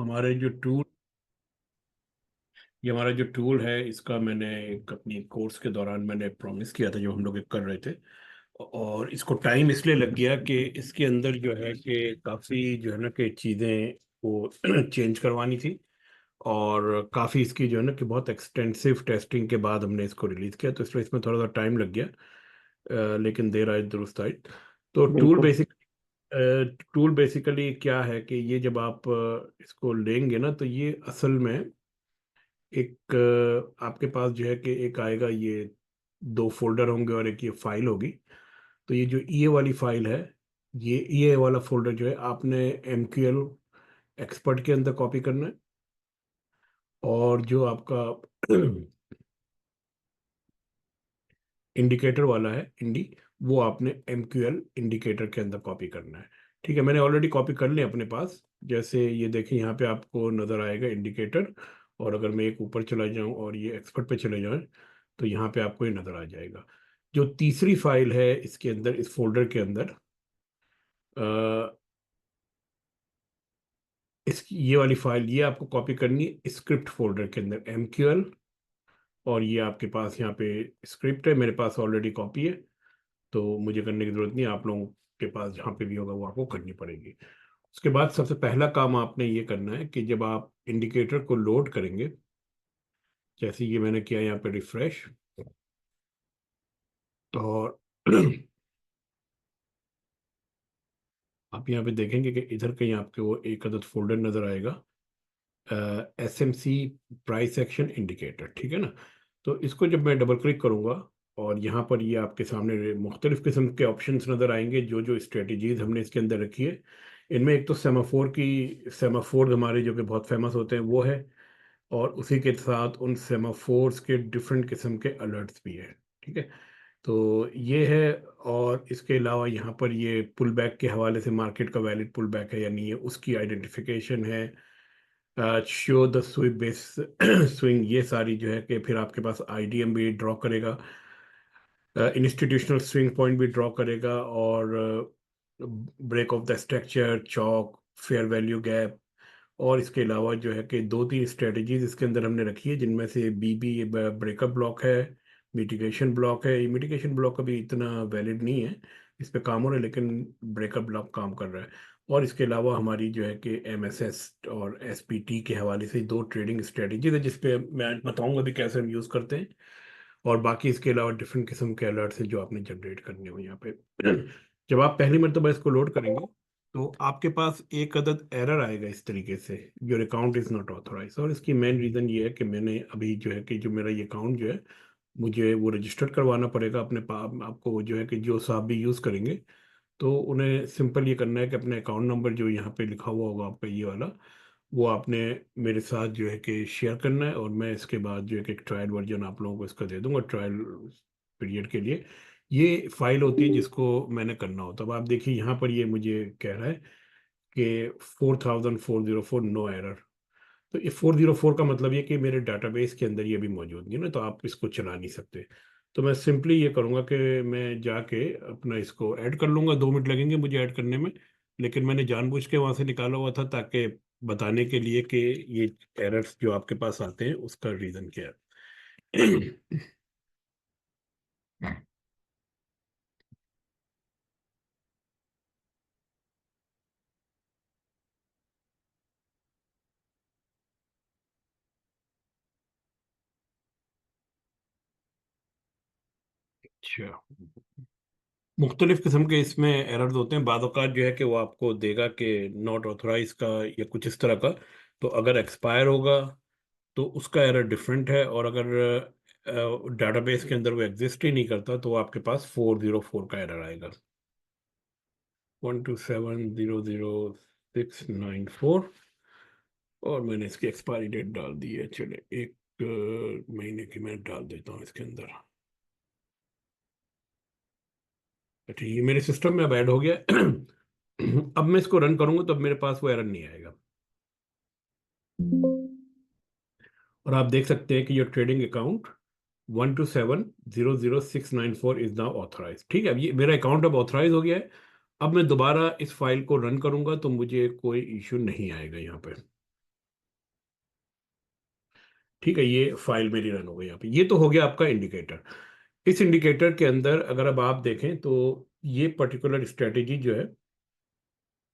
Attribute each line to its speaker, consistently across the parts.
Speaker 1: हमारे जो टूल ये हमारा जो टूल है, इसका मैंने एक अपनी कोर्स के दौरान मैंने प्रॉमिस किया था, जो हम लोग एक कर रहे थे। और इसको टाइम इसलिए लग गया कि इसके अंदर जो है कि काफ़ी जो है ना कि चीज़ें वो चेंज करवानी थी। और काफ़ी इसकी जो है ना कि बहुत एक्सटेंसिव टेस्टिंग के बाद हमने इसको रिलीज़ किया, तो इसलिए इसमें थोड़ा सा टाइम लग गया। लेकिन देर आए दुरुस्त आए। तो
Speaker 2: बिल्कुल।
Speaker 1: टूल बेसिकली क्या है कि ये जब आप इसको लेंगे ना, तो ये असल में एक आपके पास जो है कि एक आएगा, ये दो फोल्डर होंगे और एक ये फाइल होगी। तो ये जो ईए वाली फाइल है, ये ईए वाला फोल्डर जो है आपने एमक्यूएल एक्सपर्ट के अंदर कॉपी करना है। और जो आपका इंडिकेटर वाला है, इंडी, वो आपने एमक्यूएल इंडिकेटर के अंदर कॉपी करना है। ठीक है, मैंने ऑलरेडी कॉपी कर लिया अपने पास। जैसे ये देखिए, यहाँ पे आपको नज़र आएगा इंडिकेटर। और अगर मैं एक ऊपर चला जाऊँ और ये एक्सपर्ट पे चले जाएं, तो यहाँ पे आपको ये नज़र आ जाएगा। जो तीसरी फाइल है इसके अंदर, इस फोल्डर के अंदर, अ, इस ये वाली फाइल, ये आपको कॉपी करनी है स्क्रिप्ट फोल्डर के अंदर, एमक्यूएल। और ये आपके पास यहाँ पे स्क्रिप्ट है, मेरे पास ऑलरेडी कॉपी है, तो मुझे करने की जरूरत नहीं है। आप लोगों के पास जहाँ पे भी होगा वो आपको करनी पड़ेगी। उसके बाद सबसे पहला काम आपने ये करना है कि जब आप इंडिकेटर को लोड करेंगे, जैसे ये मैंने किया यहाँ पे रिफ्रेश, और आप यहाँ पे देखेंगे कि इधर कहीं आपके वो एक अदद फोल्डर नजर आएगा, एसएमसी प्राइस एक्शन इंडिकेटर, ठीक है ना। तो इसको जब मैं डबल क्लिक करूंगा, और यहाँ पर ये आपके सामने मुख्तलिफ किस्म के ऑप्शंस नज़र आएंगे, जो जो स्ट्रेटजीज हमने इसके अंदर रखी है। इनमें एक तो सेमाफोर हमारे जो कि बहुत फेमस होते हैं वो है। और उसी के साथ उन सेमाफोर्स के डिफरेंट किस्म के अलर्ट्स भी है। ठीक है, तो ये है। और इसके अलावा यहाँ पर ये पुल बैक के हवाले से मार्केट का वैलिड पुल बैक है या नहीं है, उसकी आइडेंटिफिकेशन है। Show the sweep base swing, ये सारी जो है कि फिर आपके पास आईडीएम भी ड्रॉ करेगा, इंस्टीट्यूशनल स्विंग पॉइंट भी ड्रॉ करेगा, और ब्रेक ऑफ द स्ट्रक्चर, चौक, फेयर वैल्यू गैप। और इसके अलावा जो है कि दो तीन स्ट्रेटजीज इसके अंदर हमने रखी है, जिनमें से बीबी ब्रेकअप ब्लॉक है, मिटिगेशन ब्लॉक है। ये मिटिगेशन ब्लॉक अभी इतना वैलिड नहीं है, इस पे काम हो रहा है, लेकिन ब्रेकअप ब्लॉक काम कर रहा है। और इसके अलावा हमारी जो है कि एमएसएस और एसपीटी के हवाले से दो ट्रेडिंग स्ट्रेटजीज है, जिसपे मैं बताऊंगा भी कैसे हम यूज़ करते हैं। और बाकी इसके अलावा डिफरेंट किस्म के अलर्ट्स हैं जो आपने जनरेट करने हो यहाँ पे। जब आप पहली मरतबा इसको लोड करेंगे, तो आपके पास एक अदद एरर आएगा इस तरीके से, your account is not authorise. और इसकी मेन रीज़न ये है कि मैंने अभी जो है कि जो मेरा ये अकाउंट जो है, मुझे वो रजिस्टर करवाना पड़ेगा अपने आपको जो है कि जो साहब भी यूज़ करेंगे, तो उन्हें सिंपल ये करना है कि अपने अकाउंट नंबर जो यहाँ पे लिखा हुआ होगा आपका ये वाला, वो आपने मेरे साथ जो है कि शेयर करना है। और मैं इसके बाद जो है कि एक ट्रायल वर्जन आप लोगों को इसका दे दूंगा ट्रायल पीरियड के लिए। ये फाइल होती है जिसको मैंने करना होता है। अब आप देखिए यहाँ पर ये मुझे कह रहा है कि 4404 नो एरर। तो ये 404 का मतलब ये कि मेरे डाटाबेस के अंदर ये भी मौजूद नहीं है ना, तो आप इसको चला नहीं सकते। तो मैं सिंपली ये करूँगा कि मैं जाके अपना इसको ऐड कर लूँगा, 2 मिनट लगेंगे मुझे ऐड करने में। लेकिन मैंने जानबूझ के वहाँ से निकाला हुआ था, ताकि बताने के लिए कि ये एरर्स जो आपके पास आते हैं उसका रीज़न क्या है। अच्छा, मुख्तलिफ किस्म के इसमें एरर्स होते हैं। बाद औक़ात जो है कि वो आपको देगा कि नॉट ऑथराइज का, या कुछ इस तरह का। तो अगर एक्सपायर होगा तो उसका एरर डिफरेंट है। और अगर डाटाबेस के अंदर वो एग्जिस्ट ही नहीं करता, तो वो आपके पास 404 का एरर आएगा, 127000694। और मैंने इसकी एक्सपायरी डेट डाल दी है, चले एक महीने की मैं डाल देता हूँ इसके अंदर। अच्छा, ये मेरे सिस्टम में अब ऐड हो गया। अब मैं इसको रन करूंगा तो अब मेरे पास वो एरर नहीं आएगा। और आप देख सकते हैं कि your trading account 127000694 is now authorise. ठीक है, अब ये मेरा अकाउंट अब ऑथराइज हो गया है। अब मैं दोबारा इस फाइल को रन करूंगा तो मुझे कोई इशू नहीं आएगा यहाँ पे। ठीक है, ये फाइल मेरी रन हो गई यहाँ पे। ये तो हो गया आपका इंडिकेटर। इस इंडिकेटर के अंदर अगर अब आप देखें तो ये पर्टिकुलर स्ट्रेटेजी जो है,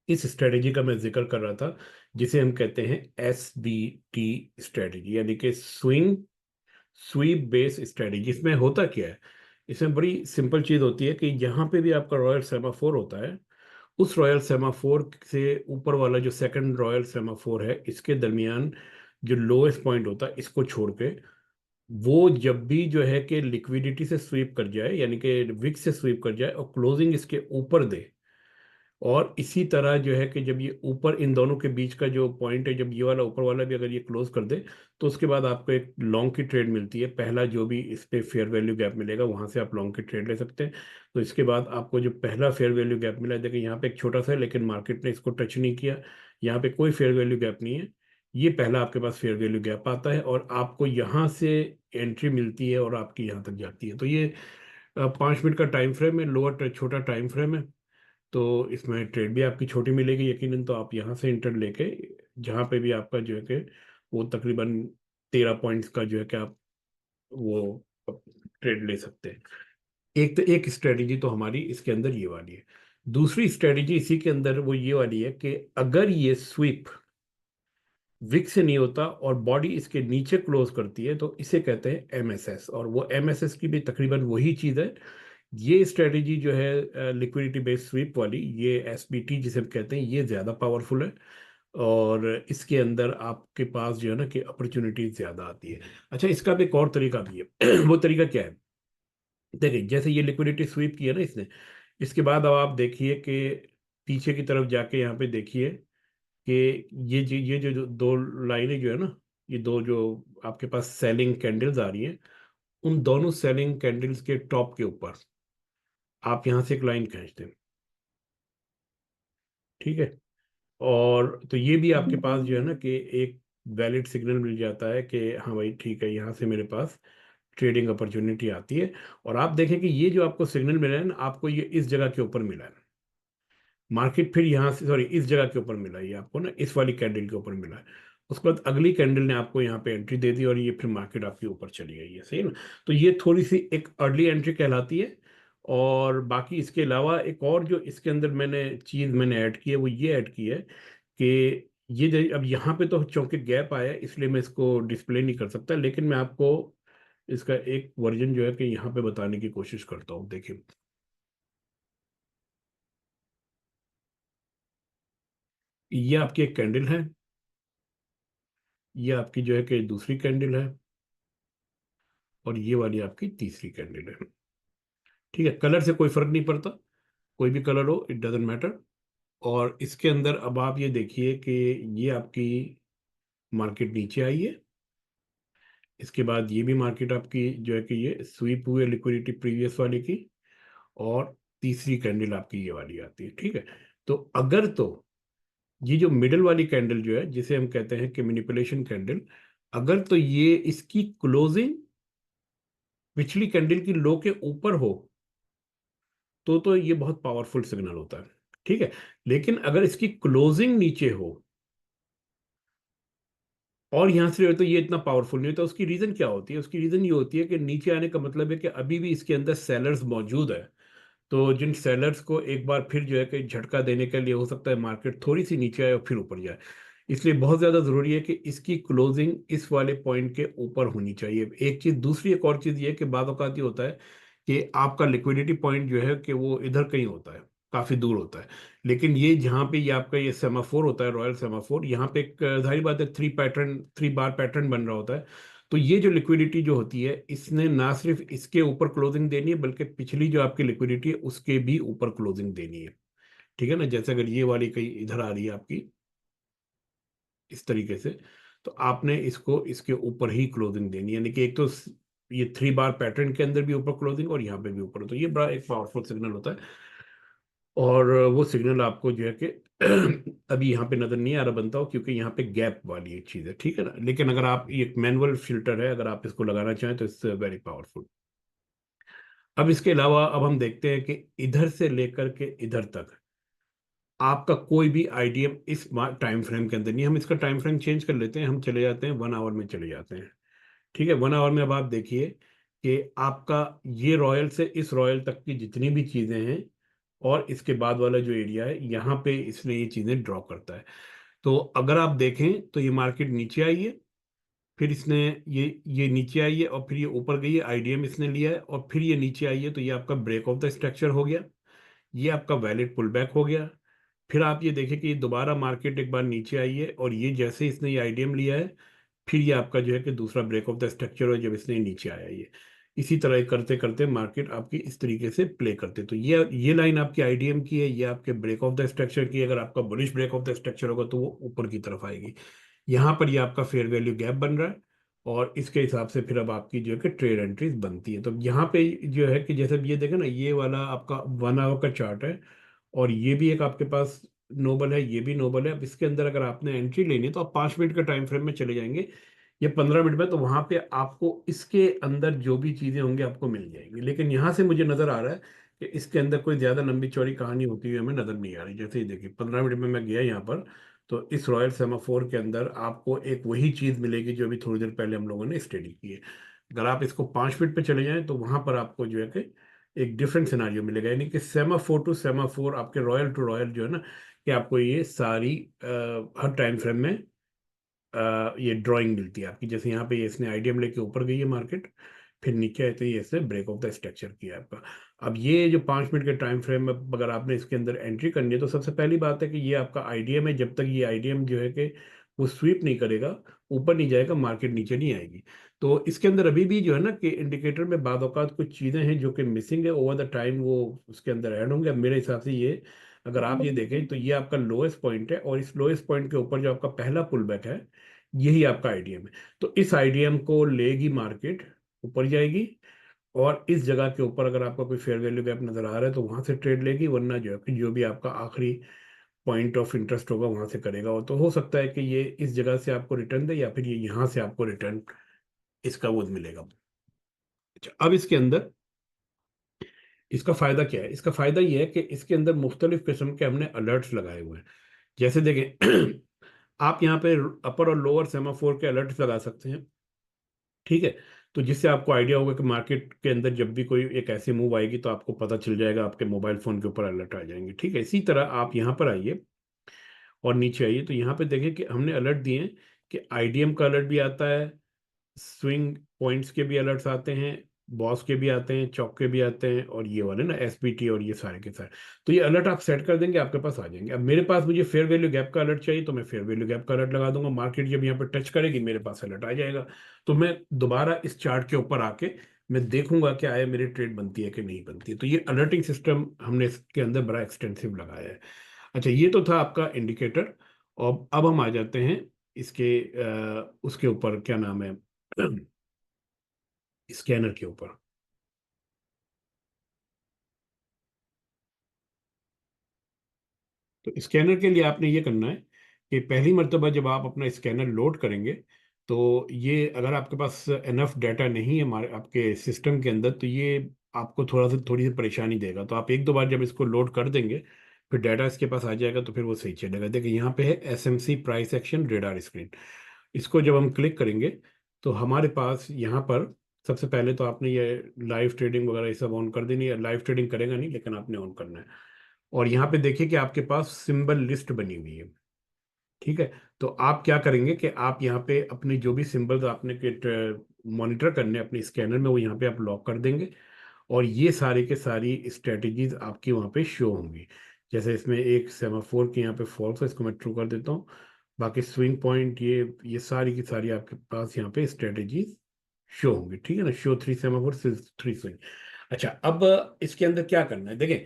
Speaker 1: इस स्ट्रेटेजी का मैं जिक्र कर रहा था, जिसे हम कहते हैं SBT स्ट्रेटेजी, यानी कि स्वीप बेस स्ट्रेटेजी। इसमें होता क्या है, इसमें बड़ी सिंपल चीज होती है कि जहां पे भी आपका रॉयल सेमाफोर होता है, उस रॉयल सेमाफोर से ऊपर वाला जो सेकंड रॉयल सेमाफोर है, इसके दरमियान जो लोएस्ट पॉइंट होता है, इसको छोड़ के वो जब भी जो है कि लिक्विडिटी से स्वीप कर जाए, यानी कि विक्स से स्वीप कर जाए और क्लोजिंग इसके ऊपर दे, और इसी तरह जो है कि जब ये ऊपर इन दोनों के बीच का जो पॉइंट है, जब ये वाला ऊपर वाला भी अगर ये क्लोज कर दे, तो उसके बाद आपको एक लॉन्ग की ट्रेड मिलती है। पहला जो भी इस पे फेयर वैल्यू गैप मिलेगा, वहां से आप लॉन्ग की ट्रेड ले सकते हैं। तो इसके बाद आपको जो पहला फेयर वैल्यू गैप मिला है, देखिए यहाँ पे एक छोटा सा है, लेकिन मार्केट ने इसको टच नहीं किया। यहाँ पे कोई फेयर वैल्यू गैप नहीं है। ये पहला आपके पास फेयर वैल्यू गैप आता है और आपको यहाँ से एंट्री मिलती है और आपकी यहाँ तक जाती है। तो ये 5 मिनट का टाइम फ्रेम है, लोअर छोटा टाइम फ्रेम है। तो इसमें ट्रेड भी आपकी छोटी मिलेगी यकीनन। तो आप यहाँ से इंटर लेके जहाँ पे भी आपका जो है कि वो तकरीबन 13 पॉइंट्स का जो है कि आप वो ट्रेड ले सकते हैं। एक तो एक स्ट्रेटेजी तो हमारी इसके अंदर ये वाली है। दूसरी स्ट्रेटेजी इसी के अंदर वो ये वाली है कि अगर ये स्वीप विक से नहीं होता और बॉडी इसके नीचे क्लोज करती है, तो इसे कहते हैं MSS। और वो MSS की भी तकरीबन वही चीज़ है। ये स्ट्रेटेजी जो है लिक्विडिटी बेस्ड स्वीप वाली, ये SBT जिसे हम कहते हैं, ये ज़्यादा पावरफुल है। और इसके अंदर आपके पास जो है ना कि अपॉर्चुनिटी ज़्यादा आती है। अच्छा, इसका भी एक और तरीका भी है। वो तरीका क्या है, देखिए जैसे ये लिक्विडिटी स्वीप की है ना इसने, इसके बाद अब आप देखिए कि पीछे की तरफ जाके यहाँ पे देखिए कि ये जो दो लाइनें जो है ना, ये दो जो आपके पास सेलिंग कैंडल्स आ रही हैं, उन दोनों सेलिंग कैंडल्स के टॉप के ऊपर आप यहाँ से एक लाइन खींच दें। ठीक है, और तो ये भी आपके पास जो है ना कि एक वैलिड सिग्नल मिल जाता है कि हाँ भाई ठीक है, यहाँ से मेरे पास ट्रेडिंग अपॉर्चुनिटी आती है। और आप देखें कि ये जो आपको सिग्नल मिला है ना, आपको ये इस जगह के ऊपर मिला है। मार्केट फिर यहाँ से, सॉरी, इस जगह के ऊपर मिला है ये आपको ना, इस वाली कैंडल के ऊपर मिला है। उसके बाद अगली कैंडल ने आपको यहाँ पे एंट्री दे दी और ये फिर मार्केट आपके ऊपर चली गई है, सही है ना। तो ये थोड़ी सी एक अर्ली एंट्री कहलाती है। और बाकी इसके अलावा एक और जो इसके अंदर मैंने ऐड की है, वो ये ऐड की है कि अब यहाँ पे तो चूंकि गैप आया है, इसलिए मैं इसको डिस्प्ले नहीं कर सकता, लेकिन मैं आपको इसका एक वर्जन जो है कि यहाँ पे बताने की कोशिश करता हूँ। देखिए, ये आपकी एक कैंडल है, ये आपकी जो है कि दूसरी कैंडल है, और ये वाली आपकी तीसरी कैंडल है। ठीक है, कलर से कोई फर्क नहीं पड़ता, कोई भी कलर हो, इट डजेंट मैटर। और इसके अंदर अब आप ये देखिए कि ये आपकी मार्केट नीचे आई है। इसके बाद ये भी मार्केट आपकी जो है कि ये स्वीप हुए लिक्विडिटी प्रीवियस वाली की, और तीसरी कैंडल आपकी ये वाली आती है। ठीक है, तो अगर तो ये जो मिडल वाली कैंडल जो है, जिसे हम कहते हैं कि मैनिपुलेशन कैंडल, अगर तो ये इसकी क्लोजिंग पिछली कैंडल की लो के ऊपर हो, तो ये बहुत पावरफुल सिग्नल होता है। ठीक है, लेकिन अगर इसकी क्लोजिंग नीचे हो और यहां से तो ये इतना पावरफुल नहीं होता। उसकी रीजन क्या होती है, उसकी रीजन ये होती है कि नीचे आने का मतलब है कि अभी भी इसके अंदर सेलर्स मौजूद है। तो जिन सेलर्स को एक बार फिर जो है कि झटका देने के लिए हो सकता है मार्केट थोड़ी सी नीचे आए और फिर ऊपर जाए। इसलिए बहुत ज्यादा जरूरी है कि इसकी क्लोजिंग इस वाले पॉइंट के ऊपर होनी चाहिए। एक चीज, दूसरी एक और चीज ये है कि बाद औक़ात ये होता है कि आपका लिक्विडिटी पॉइंट जो है कि वो इधर कहीं होता है, काफी दूर होता है। लेकिन ये जहाँ पे ये आपका ये सेमाफोर होता है, रॉयल सेमाफोर, यहाँ पे एक जाहिर बात है थ्री बार पैटर्न बन रहा होता है। तो ये जो लिक्विडिटी जो होती है, इसने ना सिर्फ इसके ऊपर क्लोजिंग देनी है, बल्कि पिछली जो आपकी लिक्विडिटी है उसके भी ऊपर क्लोजिंग देनी है। ठीक है ना, जैसे अगर ये वाली कहीं इधर आ रही है आपकी इस तरीके से, तो आपने इसको इसके ऊपर ही क्लोजिंग देनी है। यानी कि एक तो ये थ्री बार पैटर्न के अंदर भी ऊपर क्लोजिंग और यहाँ पे भी ऊपर, तो ये बड़ा एक पावरफुल सिग्नल होता है। और वो सिग्नल आपको जो है कि अभी यहाँ पे नजर नहीं आ रहा बनता हो, क्योंकि यहाँ पे गैप वाली एक चीज है। ठीक है ना, लेकिन अगर आप, ये मैनुअल फिल्टर है, अगर आप इसको लगाना चाहें तो इट्स वेरी पावरफुल। अब इसके अलावा अब हम देखते हैं कि इधर से लेकर के इधर तक आपका कोई भी आईडीएम इस टाइम फ्रेम के अंदर नहीं। हम इसका टाइम फ्रेम चेंज कर लेते हैं, हम चले जाते हैं 1 आवर में चले जाते हैं। ठीक है। 1 आवर में अब आप देखिए कि आपका ये रॉयल से इस रॉयल तक की जितनी भी चीजें हैं और इसके बाद वाला जो एरिया है यहाँ पे इसने ये चीजें ड्रॉ करता है। तो अगर आप देखें तो ये मार्केट नीचे आई है, फिर इसने ये नीचे आई है और फिर ये ऊपर गई है, आईडीएम इसने लिया है और फिर ये नीचे आई है, तो ये आपका ब्रेक ऑफ द स्ट्रक्चर हो गया, ये आपका वैलिड पुल बैक हो गया। फिर आप ये देखें कि ये दोबारा मार्केट एक बार नीचे आई है और ये जैसे इसने ये आईडीएम लिया है, फिर ये आपका जो है कि दूसरा ब्रेक ऑफ द स्ट्रक्चर है जब इसने नीचे आया ये। इसी तरह करते करते मार्केट आपकी इस तरीके से प्ले करते, तो ये लाइन आपकी आईडीएम की है, ये आपके ब्रेक ऑफ द स्ट्रक्चर की है। अगर आपका bullish break of the structure होगा तो वो ऊपर की तरफ आएगी। यहाँ पर ये आपका फेयर वैल्यू गैप बन रहा है और इसके हिसाब से फिर अब आपकी जो है कि ट्रेड एंट्रीज बनती है। तो यहाँ पे जो है कि जैसे ये देखें ना, ये वाला आपका 1 आवर का चार्ट है और ये भी एक आपके पास नोबल है, ये भी नोबल है। अब इसके अंदर अगर आपने एंट्री लेनी है तो आप 5 मिनट का टाइम फ्रेम में चले जाएंगे या 15 मिनट में, तो वहां पे आपको इसके अंदर जो भी चीजें होंगी आपको मिल जाएंगी। लेकिन यहाँ से मुझे नजर आ रहा है कि इसके अंदर कोई ज्यादा लंबी चौड़ी कहानी होती हुई हमें नजर नहीं आ रही। जैसे ही देखिए 15 मिनट में मैं गया यहाँ पर, तो इस रॉयल सेमाफोर के अंदर आपको एक वही चीज मिलेगी जो अभी थोड़ी देर पहले हम लोगों ने स्टडी की है। अगर आप इसको 5 मिनट पे चले जाएं तो वहां पर आपको जो है कि एक डिफरेंट सिनारियो मिलेगा, यानी कि सेमाफोर टू सेमाफोर, आपके रॉयल टू रॉयल जो है ना, कि आपको ये सारी हर टाइम फ्रेम में ये ड्राइंग मिलती है आपकी। जैसे यहाँ पे ये इसने आईडीएम लेके ऊपर गई है मार्केट, फिर नीचे आए तो ये इसने ब्रेक ऑफ द स्ट्रक्चर किया है आपका। अब ये जो 5 मिनट के टाइम फ्रेम में अगर आपने इसके अंदर एंट्री करनी है तो सबसे पहली बात है कि ये आपका आईडीएम है, जब तक ये आईडीएम जो है कि वो स्वीप नहीं करेगा, ऊपर नहीं जाएगा, मार्केट नीचे नहीं आएगी। तो इसके अंदर अभी भी जो है ना कि इंडिकेटर में बाद औकात कुछ चीज़ें हैं जो कि मिसिंग है, ओवर द टाइम वो उसके अंदर ऐड होंगे। अब मेरे हिसाब से ये, अगर आप ये देखें तो ये आपका लोएस्ट पॉइंट है और इस लोएस्ट पॉइंट के ऊपर जो आपका पहला पुल बैक है, यही आपका आईडीएम है। तो इस आईडीएम को लेगी मार्केट, ऊपर जाएगी और इस जगह के ऊपर अगर आपका कोई फेयर वैल्यू गैप नजर आ रहा है तो वहां से ट्रेड लेगी, वरना जो है कि जो भी आपका आखिरी पॉइंट ऑफ इंटरेस्ट होगा वहां से करेगा। और तो हो सकता है कि ये इस जगह से आपको रिटर्न दे या फिर ये यहाँ से आपको रिटर्न इसका वो मिलेगा। अच्छा, अब इसके अंदर इसका फायदा क्या है? इसका फायदा ये है कि इसके अंदर मुख्तलिफ किस्म के हमने अलर्ट्स लगाए हुए हैं। जैसे देखें आप यहाँ पे अपर और लोअर सेमाफोर के अलर्ट्स लगा सकते हैं, ठीक है। तो जिससे आपको आइडिया होगा कि मार्केट के अंदर जब भी कोई एक ऐसी मूव आएगी तो आपको पता चल जाएगा, आपके मोबाइल फोन के ऊपर अलर्ट आ जाएंगे, ठीक है। इसी तरह आप यहाँ पर आइए और नीचे आइए तो यहाँ पे देखें कि हमने अलर्ट दिए हैं कि आईडीएम का अलर्ट भी आता है, स्विंग पॉइंट्स के भी अलर्ट्स आते हैं, बॉस के भी आते हैं, चौक के भी आते हैं और ये वाले ना एसपीटी और ये सारे के सारे। तो ये अलर्ट आप सेट कर देंगे, आपके पास आ जाएंगे। अब मेरे पास मुझे फेयर वैल्यू गैप का अलर्ट चाहिए तो मैं फेयर वैल्यू गैप का अलर्ट लगा दूंगा, मार्केट जब यहाँ पर टच करेगी मेरे पास अलर्ट आ जाएगा। तो मैं दोबारा इस चार्ट के ऊपर आके मैं देखूंगा कि आया मेरी ट्रेड बनती है कि नहीं बनती है। तो ये अलर्टिंग सिस्टम हमने इसके अंदर बड़ा एक्सटेंसिव लगाया है। अच्छा, ये तो था आपका इंडिकेटर। और अब हम आ जाते हैं इसके उसके ऊपर, क्या नाम है, स्कैनर के ऊपर। तो स्कैनर के लिए आपने ये करना है कि पहली मर्तबा जब आप अपना स्कैनर लोड करेंगे तो ये, अगर आपके पास एनफ डाटा नहीं है हमारे आपके सिस्टम के अंदर, तो ये आपको थोड़ी सी परेशानी देगा। तो आप एक दो बार जब इसको लोड कर देंगे फिर डाटा इसके पास आ जाएगा तो फिर वो सही चलेगा। देखिए यहाँ पे है SMC price action radar screen. इसको जब हम क्लिक करेंगे तो हमारे पास यहाँ पर सबसे पहले तो आपने ये लाइव ट्रेडिंग वगैरह ये सब ऑन कर देनी है। लाइव ट्रेडिंग करेगा नहीं लेकिन आपने ऑन करना है। और यहाँ पे देखिए कि आपके पास सिंबल लिस्ट बनी हुई है, ठीक है। तो आप क्या करेंगे कि आप यहाँ पे अपने जो भी सिंबल्स आपने मॉनिटर करने हैं अपने स्कैनर में, वो यहाँ पे आप लॉक कर देंगे और ये सारी के सारी स्ट्रेटजीज आपकी वहाँ पे शो होंगी। जैसे इसमें एक सेमाफोर की यहाँ पे फॉल्स है, इसको मैं ट्रू कर देता हूँ। बाकी स्विंग पॉइंट, ये सारी की सारी आपके पास यहाँ पे स्ट्रेटजीज शो होंगी, ठीक है ना। Show 3 semaphore, 3 swing. अच्छा, अब इसके अंदर क्या करना है देखें।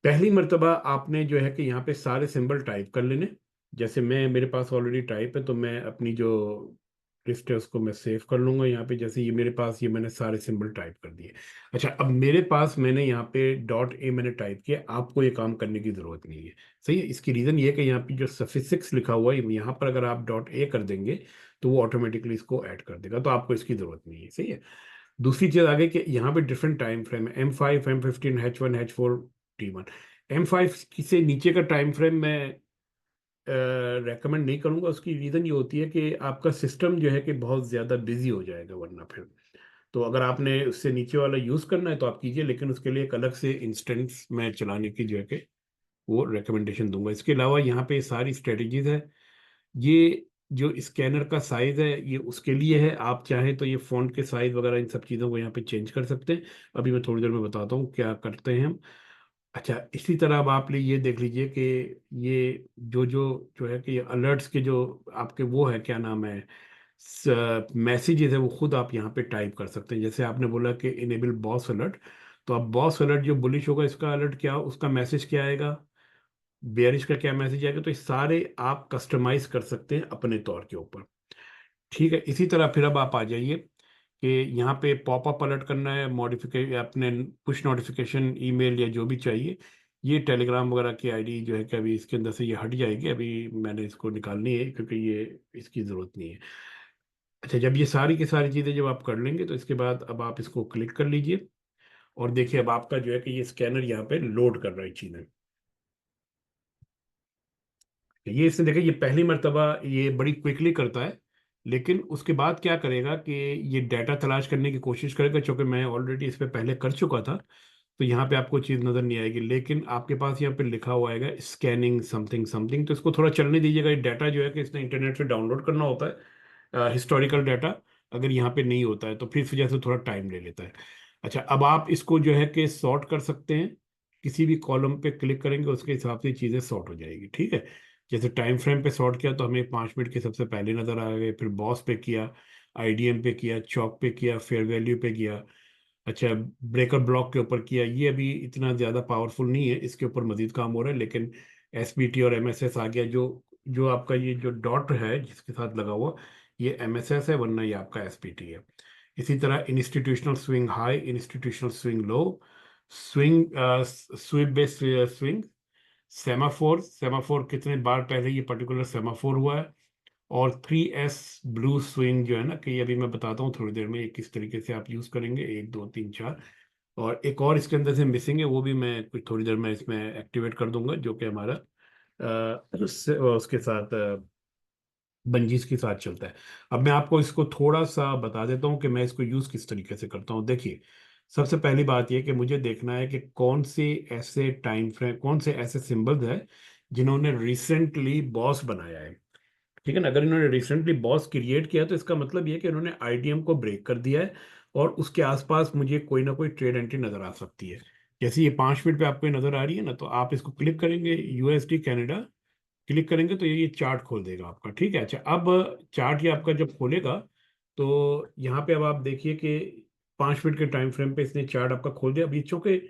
Speaker 1: पहली मर्तबा आपने जो है कि यहाँ पे सारे सिंबल टाइप कर लेने। जैसे मैं, मेरे पास ऑलरेडी टाइप है तो मैं अपनी जो लिस्ट है उसको मैं सेव कर लूंगा यहाँ पे। जैसे ये मेरे पास, ये मैंने सारे सिंबल टाइप कर दिए। अच्छा, अब मेरे पास मैंने यहाँ पे डॉट ए मैंने टाइप किया, आपको ये काम करने की जरूरत नहीं है, सही है। इसकी रीजन ये है कि यहाँ पे जो सफिक्स लिखा हुआ है यहाँ पर अगर आप डॉट ए कर देंगे तो वो ऑटोमेटिकली इसको ऐड कर देगा, तो आपको इसकी जरूरत नहीं है, सही है। दूसरी चीज आ गई कि यहाँ पे डिफरेंट टाइम फ्रेम है, M5, M15, H1, H4, T1। M5 से नीचे का टाइम फ्रेम मैं रेकमेंड नहीं करूँगा। उसकी रीज़न ये होती है कि आपका सिस्टम जो है कि बहुत ज़्यादा बिजी हो जाएगा वरना फिर। तो अगर आपने उससे नीचे वाला यूज़ करना है तो आप कीजिए, लेकिन उसके लिए एक अलग से इंस्टेंस में चलाने की जो है कि वो रिकमेंडेशन दूंगा। इसके अलावा यहाँ पे सारी स्ट्रेटजीज है। ये जो स्कैनर का साइज है ये उसके लिए है, आप चाहें तो ये फ़ॉन्ट के साइज वगैरह इन सब चीज़ों को यहाँ पे चेंज कर सकते हैं। अभी मैं थोड़ी देर में बताता हूँ क्या करते हैं हम। अच्छा, इसी तरह अब आप ये देख लीजिए कि ये जो जो जो है कि अलर्ट्स के जो आपके वो है, क्या नाम है, मैसेजेस है, वो खुद आप यहाँ पे टाइप कर सकते हैं। जैसे आपने बोला कि इनेबल बॉस अलर्ट, तो अब बॉस अलर्ट जो बुलिश होगा इसका अलर्ट क्या, उसका मैसेज क्या आएगा, बेयरिश का क्या मैसेज आएगा, तो ये सारे आप कस्टमाइज कर सकते हैं अपने तौर के ऊपर। ठीक है, इसी तरह फिर अब आप आ जाइए कि यहाँ पे पॉपअप अलर्ट करना है, मॉडिफिकेशन अपने पुश नोटिफिकेशन ईमेल या जो भी चाहिए, ये टेलीग्राम वगैरह की आईडी जो है कि अभी इसके अंदर से ये हट जाएगी, अभी मैंने इसको निकालनी है क्योंकि ये इसकी ज़रूरत नहीं है। अच्छा, जब ये सारी की सारी चीज़ें जब आप कर लेंगे तो इसके बाद अब आप इसको क्लिक कर लीजिए और देखिए अब आपका जो है कि ये स्कैनर यहाँ पे लोड कर रहा है चीज़ें। ये इसने देखा, ये पहली मर्तबा ये बड़ी क्विकली करता है, लेकिन उसके बाद क्या करेगा कि ये डाटा तलाश करने की कोशिश करेगा, चूंकि मैं ऑलरेडी इस पे पहले कर चुका था तो यहाँ पे आपको चीज़ नज़र नहीं आएगी, लेकिन आपके पास यहाँ पे लिखा हुआ आएगा स्कैनिंग समथिंग समथिंग, तो इसको थोड़ा चलने दीजिएगा। ये डाटा जो है कि इसने इंटरनेट से डाउनलोड करना होता है, हिस्टोरिकल डाटा। अगर यहाँ पे नहीं होता है तो फिर से जैसे थोड़ा टाइम ले लेता है। अच्छा, अब आप इसको जो है कि सॉर्ट कर सकते हैं, किसी भी कॉलम पे क्लिक करेंगे उसके हिसाब से चीज़ें सॉर्ट हो जाएगी। ठीक है, जैसे टाइम फ्रेम पे सॉर्ट किया तो हमें 5 मिनट के सबसे पहले नज़र आ गए, फिर बॉस पे किया, आईडीएम पे किया, चौक पे किया, फेयर वैल्यू पे किया। अच्छा, ब्रेकर ब्लॉक के ऊपर किया, ये अभी इतना ज़्यादा पावरफुल नहीं है, इसके ऊपर मजीद काम हो रहा है, लेकिन एसपीटी और एमएसएस आ गया। जो जो आपका ये जो डॉट है जिसके साथ लगा हुआ, ये एमएसएस है, वरना ये आपका एसपीटी है। इसी तरह institutional swing high, institutional swing low, swing sweep based swing, semaphore, semaphore कितने बार पहले ये पर्टिकुलर सेमाफोर हुआ है, और 3S ब्लू स्विंग जो है ना, कि ये अभी मैं बताता हूँ थोड़ी देर में ये किस तरीके से आप यूज़ करेंगे, 1 2 3 4। और एक और इसके अंदर से मिसिंग है, वो भी मैं कुछ थोड़ी देर में इसमें एक्टिवेट कर दूंगा, जो कि हमारा उसके साथ बंजीज के साथ चलता है। अब मैं आपको इसको थोड़ा सा बता देता हूँ कि मैं इसको यूज़ किस तरीके से करता हूँ। देखिए, सबसे पहली बात यह कि मुझे देखना है कि कौन से ऐसे टाइम फ्रेम, कौन से ऐसे सिंबल्स हैं जिन्होंने रिसेंटली बॉस बनाया है। ठीक है ना, अगर इन्होंने रिसेंटली बॉस क्रिएट किया तो इसका मतलब ये है कि इन्होंने आईडीएम को ब्रेक कर दिया है, और उसके आसपास मुझे कोई ना कोई ट्रेड एंट्री नजर आ सकती है। जैसे ये 5 मिनट पे आपको ये नजर आ रही है ना, तो आप इसको क्लिक करेंगे, यूएसडी कनाडा क्लिक करेंगे तो ये चार्ट खोल देगा आपका। ठीक है, अच्छा, अब चार्ट ये आपका जब खोलेगा तो यहाँ पे अब आप देखिए कि 5 मिनट के टाइम फ्रेम पे इसने चार्ट आपका खोल दिया। अब ये चूंकि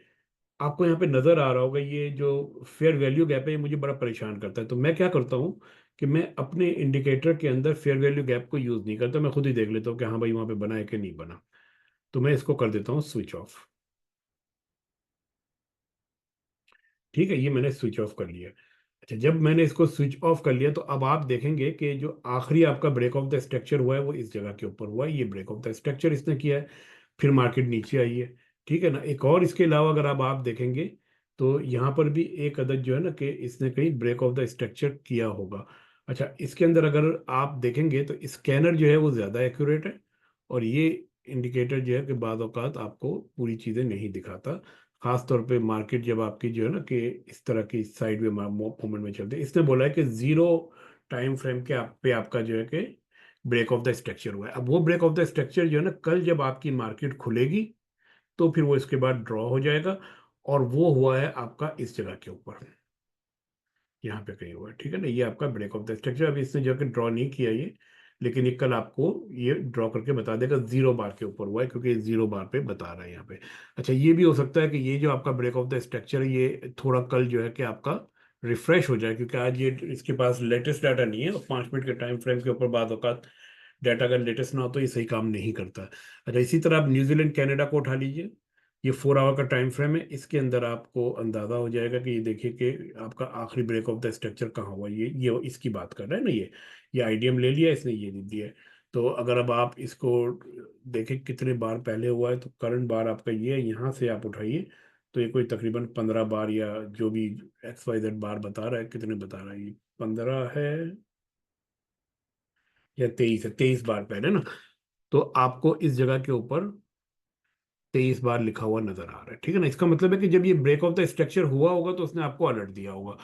Speaker 1: आपको यहाँ पे नजर आ रहा होगा, ये जो फेयर वैल्यू गैप है ये मुझे बड़ा परेशान करता है, तो मैं क्या करता हूँ कि मैं अपने इंडिकेटर के अंदर फेयर वैल्यू गैप को यूज नहीं करता, मैं खुद ही देख लेता हूँ कि हाँ भाई वहाँ पे बना है कि नहीं बना। तो मैं इसको कर देता हूँ स्विच ऑफ। ठीक है, ये मैंने स्विच ऑफ कर लिया। अच्छा, जब मैंने इसको स्विच ऑफ कर लिया तो अब आप देखेंगे कि जो आखिरी आपका ब्रेक ऑफ द स्ट्रक्चर हुआ है वो इस जगह के ऊपर हुआ है, ये ब्रेक ऑफ द स्ट्रक्चर इसने किया है। फिर मार्केट नीचे आई है। ठीक है ना, एक और इसके अलावा अगर आप देखेंगे तो यहाँ पर भी एक अदद जो है ना कि इसने कहीं ब्रेक ऑफ द स्ट्रक्चर किया होगा। अच्छा, इसके अंदर अगर आप देखेंगे तो स्कैनर जो है वो ज़्यादा एक्यूरेट है, और ये इंडिकेटर जो है कि बाद औकात आपको पूरी चीज़ें नहीं दिखाता। खास तौर पे मार्केट जब आपकी जो है ना कि इस तरह की साइड में मूवमेंट में चलते हैं, इसने बोला है कि जीरो टाइम फ्रेम के आप पे आपका जो है कि ब्रेक ऑफ द स्ट्रक्चर हुआ है। अब वो ब्रेक ऑफ द स्ट्रक्चर जो है ना, कल जब आपकी मार्केट खुलेगी तो फिर वो इसके बाद ड्रॉ हो जाएगा, और वो हुआ है आपका इस जगह के ऊपर, यहाँ पे कहीं हुआ है। ठीक है ना, ये आपका ब्रेक ऑफ द स्ट्रक्चर। अभी इसने जो कि ड्रॉ नहीं किया ये, लेकिन ये कल आपको ये ड्रॉ करके बता देगा, 0 बार के ऊपर हुआ है, क्योंकि ये 0 बार पे बता रहा है यहाँ पे। अच्छा, ये भी हो सकता है कि ये जो आपका ब्रेक ऑफ द स्ट्रक्चर है ये थोड़ा कल जो है कि आपका रिफ्रेश हो जाए, क्योंकि आज ये इसके पास लेटेस्ट डाटा नहीं है, और 5 मिनट के टाइम फ्रेम के ऊपर बाद औकात डाटा अगर लेटेस्ट ना हो तो ये सही काम नहीं करता। अच्छा, इसी तरह आप न्यूजीलैंड कनाडा को उठा लीजिए, ये 4 आवर का टाइम फ्रेम है, इसके अंदर आपको अंदाजा हो जाएगा कि ये देखिए कि आपका आखिरी ब्रेक ऑफ द स्ट्रक्चर कहाँ हुआ। ये इसकी बात कर रहा है ना, ये आईडीएम ले लिया इसने, ये दे दिया है। तो अगर अब आप इसको देखें कितने बार पहले हुआ है, तो करंट बार आपका ये है, यहाँ से आप उठाइए तो ये कोई तकरीबन 15 बार या जो भी XYZ बार बता रहा है, कितने बता रहा है ये, 15 है या 23 है, 23 बार पहले ना, तो आपको इस जगह के ऊपर 23 बार लिखा हुआ नजर आ रहा है। ठीक है ना, इसका मतलब है कि जब ये ब्रेक ऑफ द स्ट्रक्चर हुआ होगा तो उसने आपको अलर्ट दिया होगा।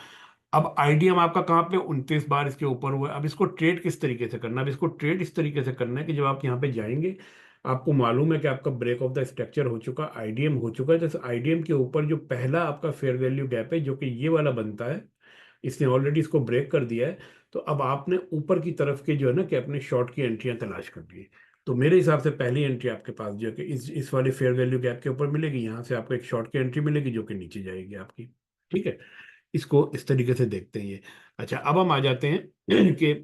Speaker 1: अब आईडीएम आपका कहाँ पे 29 बार इसके ऊपर हुआ है। अब इसको ट्रेड किस तरीके से करना है? अब इसको ट्रेड इस तरीके से करना है कि जब आप यहाँ पे जाएंगे, आपको मालूम है कि आपका ब्रेक ऑफ द स्ट्रक्चर हो चुका, आईडीएम हो चुका है, जैसे आईडीएम के ऊपर जो पहला आपका फेयर वैल्यू गैप है जो कि ये वाला बनता है, इसने ऑलरेडी इसको ब्रेक कर दिया है। तो अब आपने ऊपर की तरफ के जो है ना कि अपने शॉर्ट की एंट्रियां तलाश कर ली। तो मेरे हिसाब से पहली एंट्री आपके पास जो है कि इस वाले फेयर वैल्यू गैप के ऊपर मिलेगी, यहाँ से आपको एक शॉर्ट की एंट्री मिलेगी जो कि नीचे जाएगी आपकी। ठीक है, इसको इस तरीके से देखते हैं ये। अच्छा, अब हम आ जाते हैं कि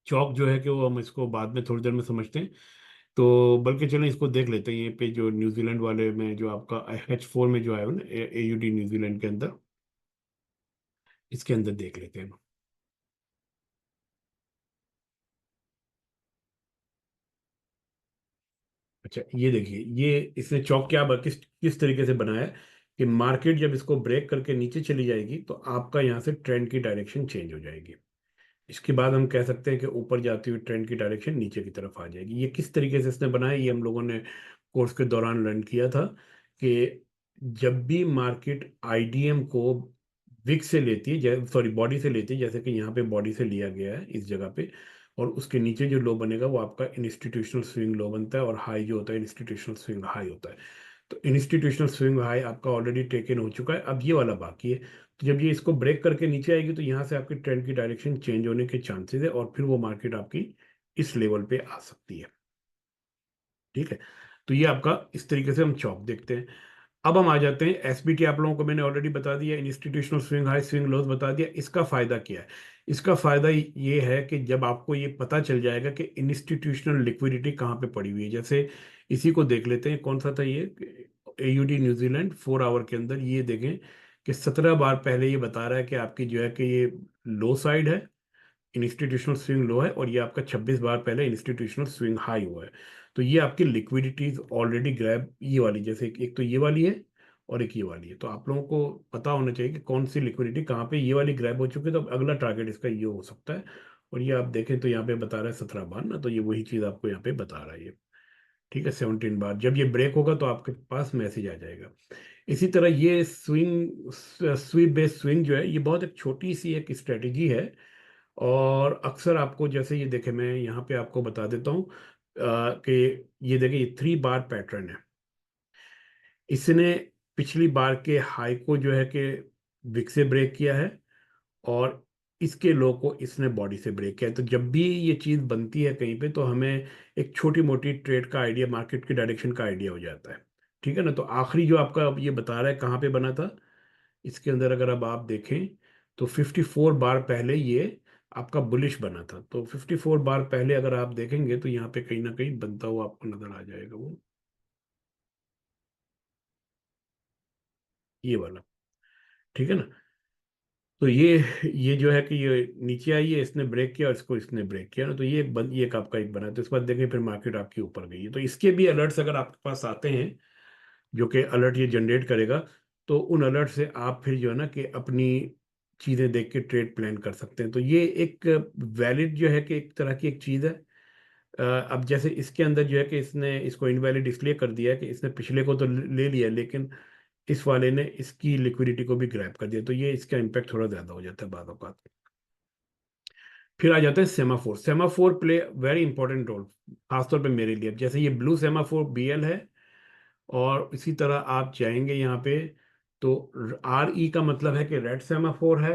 Speaker 1: चौक जो है कि वो हम इसको बाद में थोड़ी देर में समझते हैं। तो बल्कि चलें इसको देख लेते हैं, ये पे जो न्यूजीलैंड वाले में जो आपका H4 में जो आया हो ना, AUD न्यूजीलैंड के अंदर, इसके अंदर देख लेते हैं। अच्छा, ये देखिए, ये इसने चौक क्या किस किस तरीके से बनाया है कि मार्केट जब इसको ब्रेक करके नीचे चली जाएगी तो आपका यहाँ से ट्रेंड की डायरेक्शन चेंज हो जाएगी। इसके बाद हम कह सकते हैं कि ऊपर जाती हुई ट्रेंड की डायरेक्शन नीचे की तरफ आ जाएगी। ये किस तरीके से इसने बनाया, ये हम लोगों ने कोर्स के दौरान लर्न किया था कि जब भी मार्केट आईडीएम को विक से लेती है, सॉरी बॉडी से लेती है, जैसे कि यहाँ पे बॉडी से लिया गया है इस जगह पे, और उसके नीचे जो लो बनेगा वो आपका इंस्टीट्यूशनल स्विंग लो बनता है, और हाई जो होता है इंस्टीट्यूशनल स्विंग हाई होता है। तो इंस्टीट्यूशनल स्विंग हाई आपका ऑलरेडी टेकन हो चुका है, अब ये वाला बाकी है। तो जब ये इसको ब्रेक करके नीचे आएगी तो यहाँ से आपकी ट्रेंड की डायरेक्शन चेंज होने के चांसेस है, और फिर वो मार्केट आपकी इस लेवल पे आ सकती है। ठीक है, तो ये आपका इस तरीके से हम चौक देखते हैं। अब हम आ जाते हैं एसबीटी, आप लोगों को मैंने ऑलरेडी बता दिया, इंस्टीट्यूशनल स्विंग हाई स्विंग लोज बता दिया। इसका फायदा क्या है? इसका फायदा ये है कि जब आपको ये पता चल जाएगा कि इंस्टीट्यूशनल लिक्विडिटी कहाँ पे पड़ी हुई है, जैसे इसी को देख लेते हैं, कौन सा था ये, AUD न्यूजीलैंड 4 आवर के अंदर, ये देखें कि 17 बार पहले ये बता रहा है कि आपकी जो है कि ये लो साइड है, इंस्टीट्यूशनल स्विंग लो है, और ये आपका 26 बार पहले इंस्टीट्यूशनल स्विंग हाई हुआ है। तो ये आपकी लिक्विडिटीज ऑलरेडी ग्रैब, ये वाली जैसे एक तो ये वाली है और एक ये वाली है, तो आप लोगों को पता होना चाहिए कि कौन सी लिक्विडिटी कहाँ पे, ये वाली ग्रैब हो चुकी है तो अब अगला टारगेट इसका ये हो सकता है। और ये आप देखें तो यहाँ पे बता रहा है 17 बार ना, तो ये वही चीज़ आपको यहाँ पे बता रहा है ये। ठीक है, 17 बार जब ये ब्रेक होगा तो आपके पास मैसेज आ जाएगा। इसी तरह ये स्विंग, स्वीप बेस्ड स्विंग जो है, ये बहुत एक छोटी सी एक स्ट्रेटेजी है, और अक्सर आपको, जैसे ये देखे मैं यहाँ पे आपको बता देता हूँ कि ये देखिए, ये 3 बार पैटर्न है। इसने पिछली बार के हाई को जो है कि विक से ब्रेक किया है, और इसके लो को इसने बॉडी से ब्रेक किया है। तो जब भी ये चीज़ बनती है कहीं पे तो हमें एक छोटी मोटी ट्रेड का आइडिया, मार्केट की डायरेक्शन का आइडिया हो जाता है। ठीक है ना, तो आखिरी जो आपका अब ये बता रहा है कहाँ पे बना था, इसके अंदर अगर अब आप देखें तो 54 बार पहले ये आपका बुलिश बना था। तो 54 बार पहले अगर आप देखेंगे तो यहाँ पे कहीं ना कहीं बनता हुआ आपको नजर आ जाएगा वो, ये वाला। ठीक है ना, तो ये जो है कि ये नीचे आई है, इसने ब्रेक किया और इसको इसने ब्रेक किया ना, तो ये एक बंद, ये एक आपका एक बना। तो इसके बाद देखें फिर मार्केट आपकी ऊपर गई है, तो इसके भी अलर्ट्स अगर आपके पास आते हैं, जो कि अलर्ट ये जनरेट करेगा, तो उन अलर्ट से आप फिर जो है ना कि अपनी चीज़ें देख के ट्रेड प्लान कर सकते हैं। तो ये एक वैलिड जो है कि एक तरह की एक चीज़ है। अब जैसे इसके अंदर जो है कि इसने इसको इनवैलिड इसलिए कर दिया है कि इसने पिछले को तो ले लिया, लेकिन इस वाले ने इसकी लिक्विडिटी को भी ग्रैब कर दिया, तो ये इसका इम्पैक्ट थोड़ा ज़्यादा हो जाता है बाद औक़ात। फिर आ जाते हैं semaphore. Semaphore play very important role, खासतौर पे मेरे लिए। अब जैसे ये ब्लू सेमाफोर BL है, और इसी तरह आप जाएंगे यहाँ पे तो RE का मतलब है कि रेड सेमाफोर है,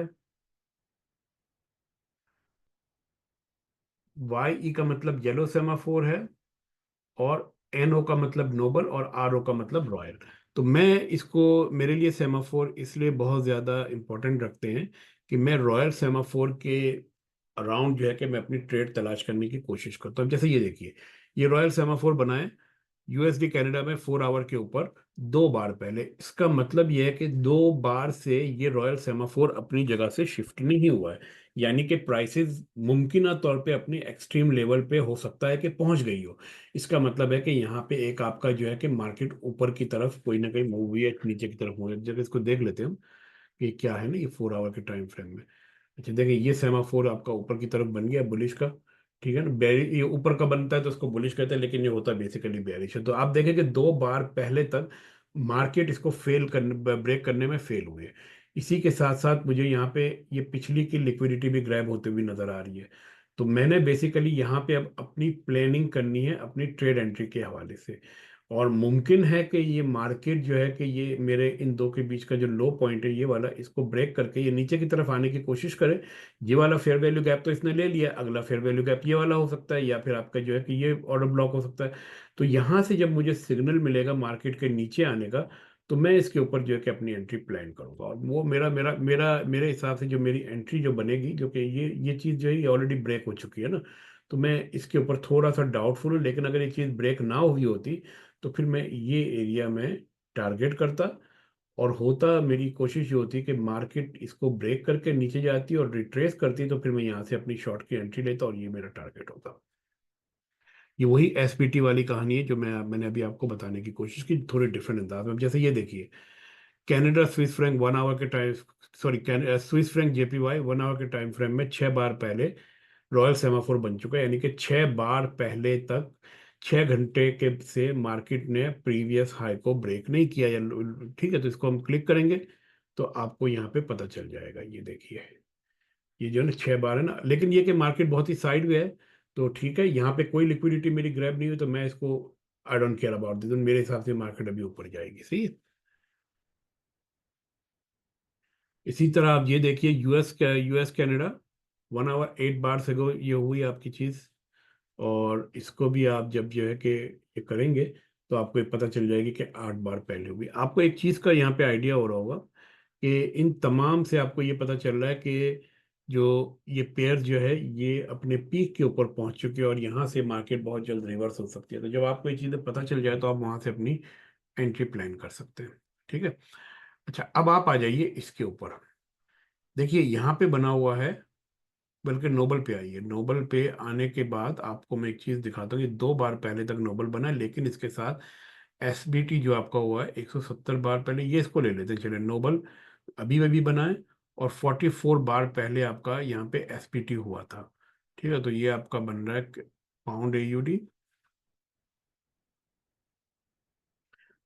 Speaker 1: YE का मतलब येलो सेमाफोर है, और NO का मतलब नोबल, और RO का मतलब रॉयल। तो मैं इसको, मेरे लिए सेमाफोर इसलिए बहुत ज़्यादा इंपॉर्टेंट रखते हैं कि मैं रॉयल सेमाफोर के अराउंड जो है कि मैं अपनी ट्रेड तलाश करने की कोशिश करता हूँ। जैसे ये देखिए, ये रॉयल सेमाफोर बनाए USD कनाडा में 4 आवर के ऊपर 2 बार पहले। इसका मतलब यह है कि 2 बार से ये रॉयल सेमाफोर अपनी जगह से शिफ्ट नहीं हुआ है, यानी कि प्राइसेस मुमकिन तौर पे अपनी एक्सट्रीम लेवल पे हो सकता है कि पहुंच गई हो। इसका मतलब है कि यहाँ पे एक आपका जो है कि मार्केट ऊपर की तरफ कोई ना कहीं मूव हुई है, नीचे की तरफ मूव है। जब इसको देख लेते हैं हम कि क्या है ना ये 4 आवर के टाइम फ्रेम में, अच्छा देखिए, ये सेमाफोर आपका ऊपर की तरफ बन गया बुलिश का, ठीक है ना। बेरी ये ऊपर का बनता है तो उसको बुलिश कहते हैं, लेकिन ये होता है बेसिकली बेरिश है। तो आप देखें कि 2 बार पहले तक मार्केट इसको फेल करने, ब्रेक करने में फेल हुई है। इसी के साथ साथ मुझे यहाँ पे ये पिछली की लिक्विडिटी भी ग्रैब होते हुए नजर आ रही है। तो मैंने बेसिकली यहाँ पे अब अपनी प्लानिंग करनी है अपनी ट्रेड एंट्री के हवाले से। और मुमकिन है कि ये मार्केट जो है कि ये मेरे इन दो के बीच का जो लो पॉइंट है ये वाला, इसको ब्रेक करके ये नीचे की तरफ आने की कोशिश करे। ये वाला फेयर वैल्यू गैप तो इसने ले लिया, अगला फेयर वैल्यू गैप ये वाला हो सकता है, या फिर आपका जो है कि ये ऑर्डर ब्लॉक हो सकता है। तो यहाँ से जब मुझे सिग्नल मिलेगा मार्केट के नीचे आने का, तो मैं इसके ऊपर जो है कि अपनी एंट्री प्लान करूंगा। और वो मेरा मेरा मेरा मेरे हिसाब से जो मेरी एंट्री जो बनेगी, जो कि ये चीज़ जो है ये ऑलरेडी ब्रेक हो चुकी है ना। तो मैं इसके ऊपर थोड़ा सा डाउटफुल हूँ, लेकिन अगर ये चीज़ ब्रेक ना हुई होती तो फिर मैं ये एरिया में टारगेट करता। और होता, मेरी कोशिश ये होती कि मार्केट इसको ब्रेक करके नीचे जाती और रिट्रेस करती, तो फिर मैं यहाँ से अपनी शॉर्ट की एंट्री लेता और ये मेरा टारगेट होता। ये वही एसपीटी वाली कहानी है जो मैंने अभी आपको बताने की कोशिश की, थोड़े डिफरेंट अंदाज में। अब जैसे ये देखिए, कनाडा स्विस फ्रैंक 1 आवर के time, sorry Swiss franc JPY 1 hour के टाइम फ्रेम में 6 बार पहले रॉयल सेमाफोर बन चुका है। यानी कि 6 बार पहले तक 6 घंटे के से मार्केट ने प्रीवियस हाई को ब्रेक नहीं किया। या ठीक है, तो इसको हम क्लिक करेंगे तो आपको यहाँ पे पता चल जाएगा। ये देखिए, ये जो है ना 6 बार है ना, लेकिन ये कि मार्केट बहुत ही साइड में है। तो ठीक है, यहाँ पे कोई लिक्विडिटी मेरी ग्रैब नहीं हुई, तो मैं इसको I don't care about this, मेरे हिसाब से मार्केट अभी ऊपर जाएगी। सही है। इसी तरह आप ये देखिए, यूएस कनाडा 1 आवर 8 बार से गो ये हुई आपकी चीज़। और इसको भी आप जब जो है कि ये करेंगे तो आपको ये पता चल जाएगी कि 8 बार पहले हुई। आपको एक चीज़ का यहाँ पे आइडिया हो रहा होगा कि इन तमाम से आपको ये पता चल रहा है कि जो ये पेयर जो है ये अपने पीक के ऊपर पहुंच चुके हैं और यहाँ से मार्केट बहुत जल्द रिवर्स हो सकती है। तो जब आपको ये चीज़ें पता चल जाए तो आप वहाँ से अपनी एंट्री प्लान कर सकते हैं। ठीक है। अच्छा, अब आप आ जाइए इसके ऊपर। देखिए यहाँ पे बना हुआ है, बल्कि नोबल पे आइए। नोबल पे आने के बाद आपको मैं एक चीज दिखाता हूँ कि 2 बार पहले तक नोबल बना है, लेकिन इसके साथ एसबीटी जो आपका हुआ है 170 बार पहले, ये इसको ले लेते हैं। चलिए, नोबल अभी अभी बना है और 44 बार पहले आपका यहाँ पे एसपीटी हुआ था। ठीक है, तो ये आपका बन रहा है पाउंड एयूडी।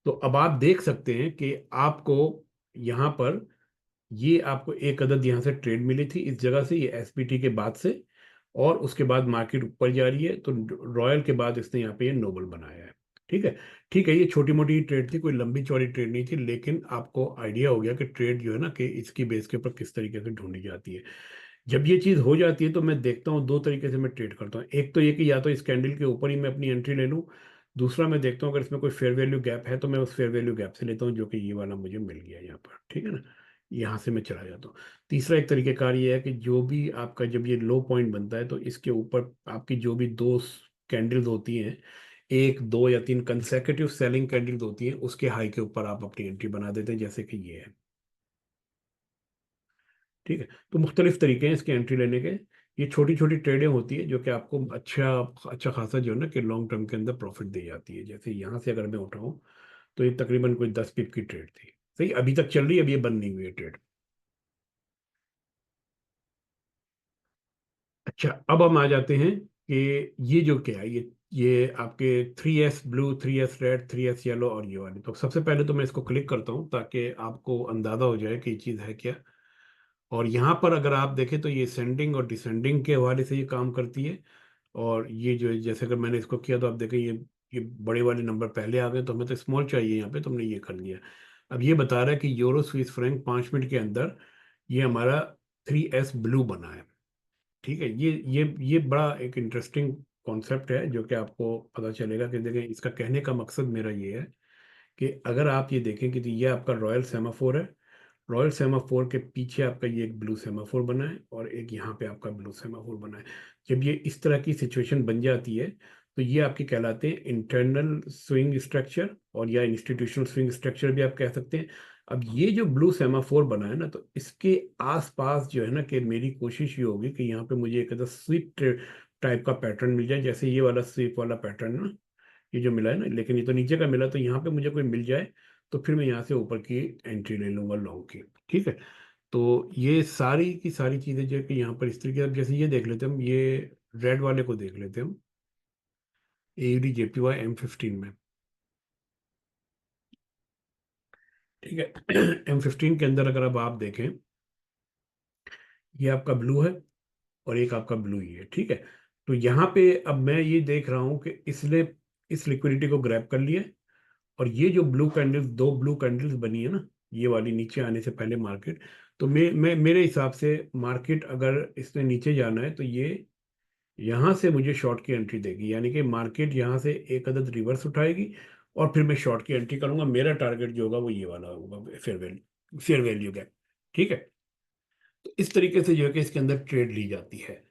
Speaker 1: तो अब आप देख सकते हैं कि आपको यहाँ पर ये आपको एक अदद यहाँ से ट्रेड मिली थी इस जगह से, ये एसपीटी के बाद से। और उसके बाद मार्केट ऊपर जा रही है, तो रॉयल के बाद इसने यहाँ पे ये नोबल बनाया है। ठीक है। ठीक है, ये छोटी मोटी ट्रेड थी, कोई लंबी चौड़ी ट्रेड नहीं थी, लेकिन आपको आइडिया हो गया कि ट्रेड जो है ना कि इसकी बेस के ऊपर किस तरीके से ढूंढी जाती है। जब ये चीज़ हो जाती है तो मैं देखता हूँ 2 तरीके से मैं ट्रेड करता हूँ। एक तो ये कि या तो इस कैंडल के ऊपर ही मैं अपनी एंट्री ले लूँ। दूसरा, मैं देखता हूँ अगर इसमें कोई फेयर वैल्यू गैप है तो मैं उस फेयर वैल्यू गैप से लेता हूँ, जो कि ये वाला मुझे मिल गया यहाँ पर। ठीक है ना, यहाँ से मैं चला जाता हूँ। तीसरा एक तरीकेकार ये है कि जो भी आपका जब ये लो पॉइंट बनता है तो इसके ऊपर आपकी जो भी दो कैंडल्स होती हैं, 1 2 या 3 कंसेक्यूटिव सेलिंग कैंडल्स होती हैं, उसके हाई के ऊपर आप अपनी एंट्री बना देते हैं, जैसे कि ये है। ठीक है, तो मुख्तलिफ तरीके हैं इसके एंट्री लेने के। ये छोटी छोटी ट्रेडें होती है जो कि आपको अच्छा अच्छा खासा जो है ना कि लॉन्ग टर्म के अंदर प्रॉफिट दे जाती है। जैसे यहाँ से अगर मैं उठाऊँ तो ये तकरीबन कोई 10 पिप की ट्रेड थी। सही, अभी तक चल रही है, अभी ये बंद नहीं हुई है ट्रेड। अच्छा, अब हम आ जाते हैं कि ये जो क्या है, ये आपके 3S blue, 3S red, 3S yellow और ये वाली। तो सबसे पहले तो मैं इसको क्लिक करता हूँ ताकि आपको अंदाजा हो जाए कि ये चीज़ है क्या। और यहाँ पर अगर आप देखें तो ये सेंडिंग और डिसेंडिंग के हवाले से ये काम करती है। और ये जो है, जैसे अगर मैंने इसको किया तो आप देखें ये बड़े वाले नंबर पहले आ गए, तो हमें तो स्मॉल चाहिए यहाँ पे, तो हमने ये कर लिया। अब ये बता रहा है कि यूरो स्विस फ्रैंक 5 मिनट के अंदर ये हमारा 3S ब्लू बना है। ठीक है, ये बड़ा एक इंटरेस्टिंग कॉन्सेप्ट है जो कि आपको पता चलेगा कि देखें, इसका कहने का मकसद मेरा ये है कि अगर आप ये देखें कि ये आपका रॉयल सेमाफोर है। रॉयल सेमाफोर के पीछे आपका ये एक ब्लू सेमाफोर बना है और एक यहाँ पे आपका ब्लू सेमाफोर बना है। जब ये इस तरह की सिचुएशन बन जाती है तो ये आपके कहलाते हैं इंटरनल स्विंग स्ट्रक्चर, और या इंस्टीट्यूशनल स्विंग स्ट्रक्चर भी आप कह सकते हैं। अब ये जो ब्लू सेमाफोर बना है ना, तो इसके आसपास जो है ना कि मेरी कोशिश ये होगी कि यहाँ पे मुझे एक स्वीप टाइप का पैटर्न मिल जाए, जैसे ये वाला स्वीप वाला पैटर्न ना, ये जो मिला है ना, लेकिन ये तो नीचे का मिला, तो यहाँ पे मुझे कोई मिल जाए तो फिर मैं यहाँ से ऊपर की एंट्री ले लूंगा लॉन्ग की। ठीक है। तो ये सारी की सारी चीजें जो है कि यहाँ पर इस तरीके, अब जैसे ये देख लेते हैं हम, ये रेड वाले को देख लेते हैं हम, AUD JPY M15 में। ठीक है। M15 के अंदर अगर अब आप देखें, ये आपका ब्लू है और एक आपका ब्लू ही है। ठीक है। तो यहाँ पे अब मैं ये देख रहा हूँ कि इसने इस लिक्विडिटी को ग्रैब कर लिया है, और ये जो ब्लू कैंडल्स, दो ब्लू कैंडल्स बनी है ना, ये वाली नीचे आने से पहले मार्केट, तो मैं मेरे हिसाब से मार्केट अगर इसने नीचे जाना है तो ये यहाँ से मुझे शॉर्ट की एंट्री देगी, यानी कि मार्केट यहाँ से एक अदद रिवर्स उठाएगी और फिर मैं शॉर्ट की एंट्री करूंगा। मेरा टारगेट जो होगा वो ये वाला होगा, फेयर वैल्यू गैप। ठीक है। तो इस तरीके से जो है कि इसके अंदर ट्रेड ली जाती है।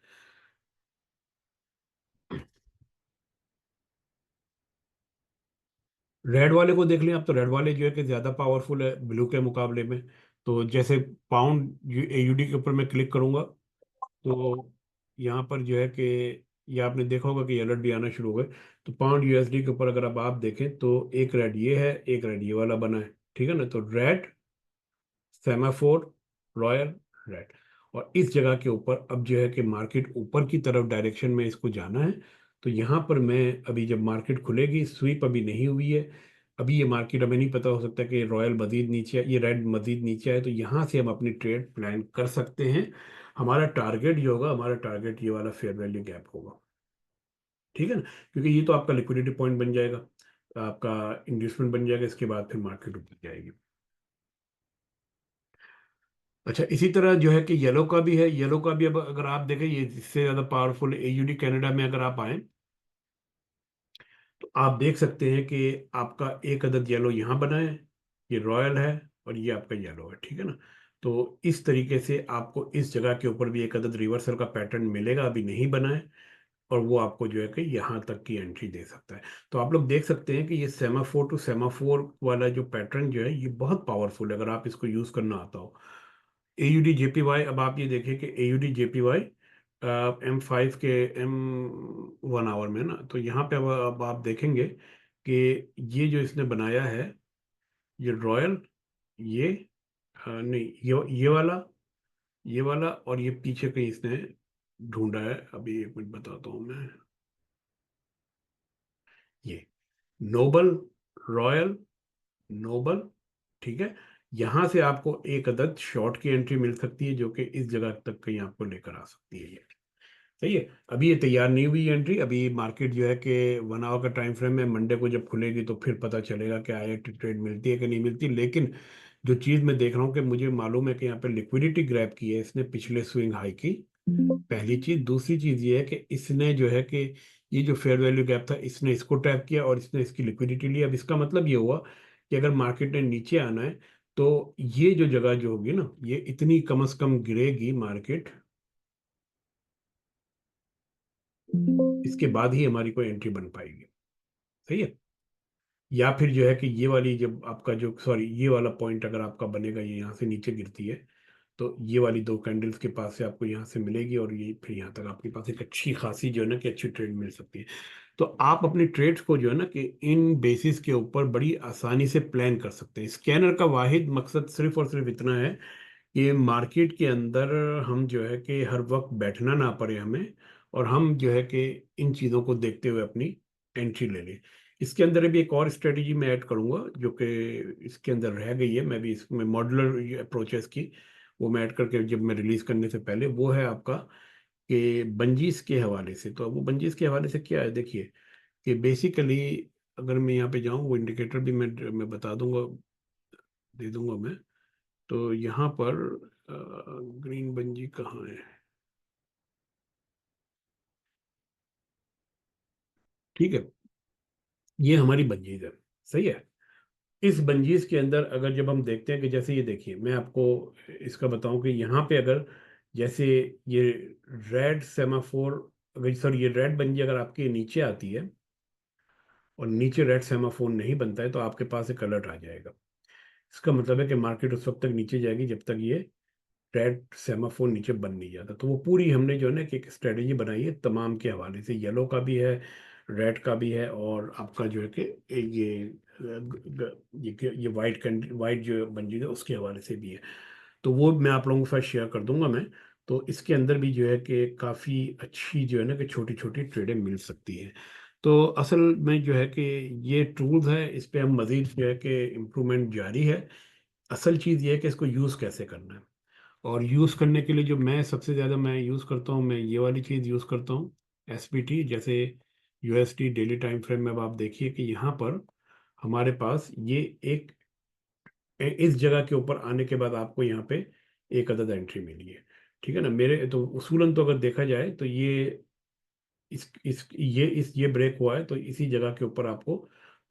Speaker 1: रेड वाले को देख लें आप, तो रेड वाले जो है कि ज़्यादा पावरफुल है ब्लू के मुकाबले में। तो जैसे पाउंड AUD के ऊपर मैं क्लिक करूंगा, तो यहाँ पर जो है कि ये आपने देखा होगा कि अलर्ट भी आना शुरू हो गए। तो पाउंड USD के ऊपर अगर अब आप देखें तो एक रेड ये है, एक रेड ये वाला बना है। ठीक है ना। तो रेड, सेमाफोर, रॉयल, रेड। और इस जगह के ऊपर अब जो है कि मार्केट ऊपर की तरफ डायरेक्शन में इसको जाना है। तो यहाँ पर मैं अभी, जब मार्केट खुलेगी, स्वीप अभी नहीं हुई है, अभी ये मार्केट, हमें नहीं पता, हो सकता है कि रॉयल मजीद नीचे ये रेड मजीद नीचे आए, तो यहाँ से हम अपनी ट्रेड प्लान कर सकते हैं। हमारा टारगेट जो होगा, हमारा टारगेट ये वाला फेयर वैल्यू गैप होगा। ठीक है ना। क्योंकि ये तो आपका लिक्विडिटी पॉइंट बन जाएगा, आपका इंड्यूसमेंट बन जाएगा, इसके बाद फिर मार्केट ऊपर जाएगी। अच्छा, इसी तरह जो है कि येलो का भी है। येलो का भी अब अगर आप देखें, ये इससे ज़्यादा पावरफुल AUD कनाडा में अगर आप आए, तो आप देख सकते हैं कि आपका एक अदद येलो यहाँ बना है, ये रॉयल है, और ये आपका येलो है। ठीक है ना। तो इस तरीके से आपको इस जगह के ऊपर भी एक अदद रिवर्सल का पैटर्न मिलेगा, अभी नहीं बना है, और वो आपको जो है कि यहाँ तक की एंट्री दे सकता है। तो आप लोग देख सकते हैं कि ये सेमाफोर टू सेमाफोर वाला जो पैटर्न जो है, ये बहुत पावरफुल है अगर आप इसको यूज़ करना आता हो। AUD JPY, अब आप ये देखें कि AUD JPY M5 के M1 आवर में ना, तो यहाँ पे अब आप देखेंगे कि ये जो इसने बनाया है, ये रॉयल, ये नहीं, ये वाला और ये पीछे कहीं इसने ढूंढा है, अभी एक मिनट बताता हूँ मैं। ये नोबल, रॉयल, नोबल। ठीक है। यहां से आपको एक अदद शॉर्ट की एंट्री मिल सकती है, जो कि इस जगह तक कहीं आपको लेकर आ सकती है ये। सही है। अभी ये तैयार नहीं हुई एंट्री, अभी मार्केट जो है कि 1 आवर का टाइम फ्रेम है, मंडे को जब खुलेगी तो फिर पता चलेगा कि आईआईटी ट्रेड मिलती है कि नहीं मिलती। लेकिन जो चीज़ मैं देख रहा हूँ कि मुझे मालूम है कि यहाँ पे लिक्विडिटी ग्रैब की है इसने पिछले स्विंग हाई की। पहली चीज। दूसरी चीज ये है कि इसने जो है कि ये जो फेयर वैल्यू गैप था, इसने इसको टैप किया और इसने इसकी लिक्विडिटी ली। अब इसका मतलब ये हुआ कि अगर मार्केट ने नीचे आना है, तो ये जो जगह जो होगी ना, ये इतनी कम से कम गिरेगी मार्केट, इसके बाद ही हमारी कोई एंट्री बन पाएगी। सही है। या फिर जो है कि ये वाली, जब आपका जो, सॉरी, ये वाला पॉइंट अगर आपका बनेगा, ये यहाँ से नीचे गिरती है, तो ये वाली दो कैंडल्स के पास से आपको यहाँ से मिलेगी, और ये फिर यहाँ तक आपके पास एक अच्छी खासी जो है ना कि अच्छी ट्रेड मिल सकती है। तो आप अपनी ट्रेड्स को जो है ना कि इन बेसिस के ऊपर बड़ी आसानी से प्लान कर सकते हैं। स्कैनर का वाहिद मकसद सिर्फ और सिर्फ इतना है कि मार्केट के अंदर हम जो है कि हर वक्त बैठना ना पड़े हमें, और हम जो है कि इन चीज़ों को देखते हुए अपनी एंट्री ले लें। इसके अंदर भी एक और स्ट्रेटेजी मैं ऐड करूंगा, जो कि इसके अंदर रह गई है, मैं भी इसमें मॉडुलर अप्रोचेस की, वो मैं ऐड करके जब मैं रिलीज करने से पहले, वो है आपका कि बंजीस के हवाले से। तो अब वो बंजीस के हवाले से क्या है, देखिए कि बेसिकली अगर मैं यहाँ पे जाऊँ, वो इंडिकेटर भी मैं बता दूंगा, दे दूंगा मैं। तो यहाँ पर ग्रीन बंजी कहाँ है। ठीक है। ये हमारी बंजीज है। सही है। इस बंजीज के अंदर अगर जब हम देखते हैं कि जैसे ये देखिए, मैं आपको इसका बताऊं कि यहाँ पे अगर जैसे ये रेड सेमाफोर, अगर सॉरी ये रेड बंजी अगर आपके नीचे आती है और नीचे रेड सेमाफोर नहीं बनता है, तो आपके पास एक अलर्ट आ जाएगा। इसका मतलब है कि मार्केट उस वक्त तक नीचे जाएगी जब तक ये रेड सेमाफोर नीचे बन नहीं जाता। तो वो पूरी हमने जो है ना कि एक स्ट्रेटेजी बनाई है तमाम के हवाले से, येलो का भी है, रेड का भी है, और आपका जो है कि ये ये वाइट जो बंजी है उसके हवाले से भी है। तो वो मैं आप लोगों के साथ शेयर कर दूंगा मैं। तो इसके अंदर भी जो है कि काफ़ी अच्छी जो है ना कि छोटी छोटी ट्रेडें मिल सकती हैं। तो असल में जो है कि ये टूल्स है, इस पे हम मज़ीद जो है कि इम्प्रूवमेंट जारी है। असल चीज़ ये है कि इसको यूज़ कैसे करना है। और यूज़ करने के लिए जो मैं सबसे ज़्यादा मैं यूज़ करता हूँ, मैं ये वाली चीज़ यूज़ करता हूँ, एसपीटी। जैसे यूएसडी डेली टाइम फ्रेम में अब आप देखिए कि यहाँ पर हमारे पास ये एक इस जगह के ऊपर आने के बाद आपको यहाँ पे एक अदद एंट्री मिली है। ठीक है ना। मेरे तो उसूलन तो अगर देखा जाए तो ये ब्रेक हुआ है, तो इसी जगह के ऊपर आपको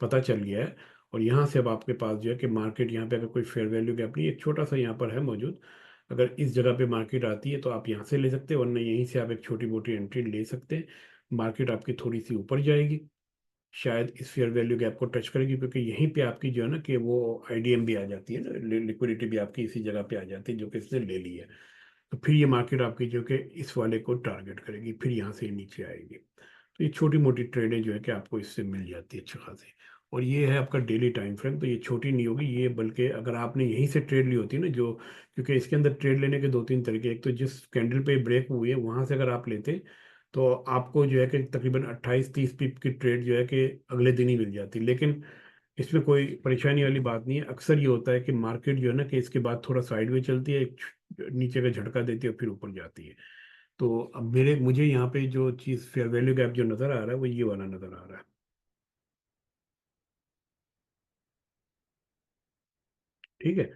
Speaker 1: पता चल गया है। और यहाँ से अब आपके पास जो है कि मार्केट यहाँ पे अगर कोई फेयर वैल्यू गैप नहीं, एक छोटा सा यहाँ पर है मौजूद। अगर इस जगह पे मार्केट आती है तो आप यहाँ से ले सकते हैं, वरना यहीं से आप एक छोटी मोटी एंट्री ले सकते हैं। मार्केट आपकी थोड़ी सी ऊपर जाएगी, शायद इस फेयर वैल्यू गैप को टच करेगी, क्योंकि यहीं पे आपकी जो है ना कि वो आईडीएम भी आ जाती है ना, लिक्विडिटी भी आपकी इसी जगह पे आ जाती है जो कि इसने ले ली है। तो फिर ये मार्केट आपकी जो कि इस वाले को टारगेट करेगी, फिर यहाँ से नीचे आएगी। तो ये छोटी मोटी ट्रेडें जो है कि आपको इससे मिल जाती है अच्छी खासी। और ये है आपका डेली टाइम फ्रेम, तो ये छोटी नहीं होगी ये, बल्कि अगर आपने यहीं से ट्रेड ली होती है ना जो, क्योंकि इसके अंदर ट्रेड लेने के दो तीन तरीके, एक तो जिस कैंडल पे ब्रेक हुई है वहां से अगर आप लेते तो आपको जो है कि तकरीबन 28-30 पिप की ट्रेड जो है कि अगले दिन ही मिल जाती। लेकिन इसमें कोई परेशानी वाली बात नहीं है। अक्सर ये होता है कि मार्केट जो है ना कि इसके बाद थोड़ा साइडवेज चलती है, एक नीचे का झटका देती है और फिर ऊपर जाती है। तो अब मुझे यहाँ पे जो चीज़ फेयर वैल्यू गैप जो नज़र आ रहा है वो ये वाला नज़र आ रहा है। ठीक है।